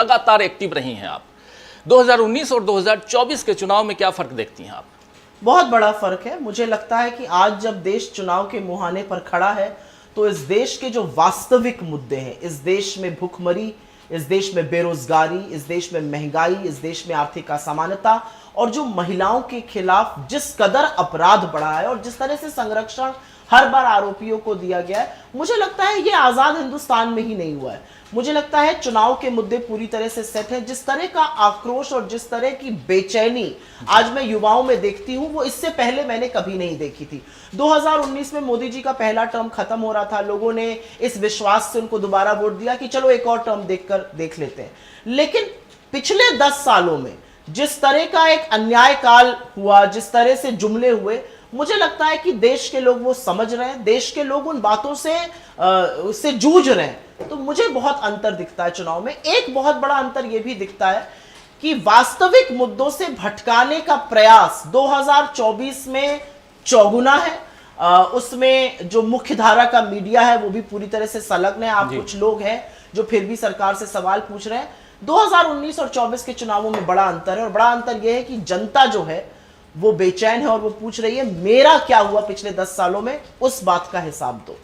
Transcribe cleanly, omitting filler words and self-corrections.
लगातार एक्टिव रही हैं आप। 2019 और 2024 के चुनाव में क्या फर्क देखती हैं आप? बहुत बड़ा फर्क है। मुझे लगता है कि आज जब देश चुनाव के मुहाने पर खड़ा है तो इस देश के जो वास्तविक मुद्दे हैं, इस देश में भुखमरी, इस देश में बेरोजगारी, इस देश में महंगाई, इस देश में आर्थिक असमानता और जो महिलाओं के खिलाफ जिस कदर अपराध बढ़ा है और जिस तरह से संरक्षण हर बार आरोपियों को दिया गया है, मुझे लगता है ये आजाद हिंदुस्तान में ही नहीं हुआ है। मुझे लगता है चुनाव के मुद्दे पूरी तरह से सेट है। जिस तरह का आक्रोश और जिस तरह की बेचैनी आज मैं युवाओं में देखती हूं, वो इससे पहले मैंने कभी नहीं देखी थी। 2019 में मोदी जी का पहला टर्म खत्म हो रहा था, लोगों ने इस विश्वास से उनको दोबारा वोट दिया कि चलो एक और टर्म देख लेते हैं। लेकिन पिछले 10 सालों में जिस तरह का एक अन्याय काल हुआ, जिस तरह से जुमले हुए, मुझे लगता है कि देश के लोग वो समझ रहे हैं, देश के लोग उन बातों से जूझ रहे हैं। तो मुझे बहुत अंतर दिखता है चुनाव में। एक बहुत बड़ा अंतर यह भी दिखता है कि वास्तविक मुद्दों से भटकाने का प्रयास 2024 में चौगुना है। उसमें जो मुख्य धारा का मीडिया है वो भी पूरी तरह से संलग्न है। आप कुछ लोग हैं जो फिर भी सरकार से सवाल पूछ रहे हैं। 2019 और 24 के चुनावों में बड़ा अंतर है और बड़ा अंतर यह है कि जनता जो है वो बेचैन है और वो पूछ रही है मेरा क्या हुआ पिछले 10 सालों में, उस बात का हिसाब दो।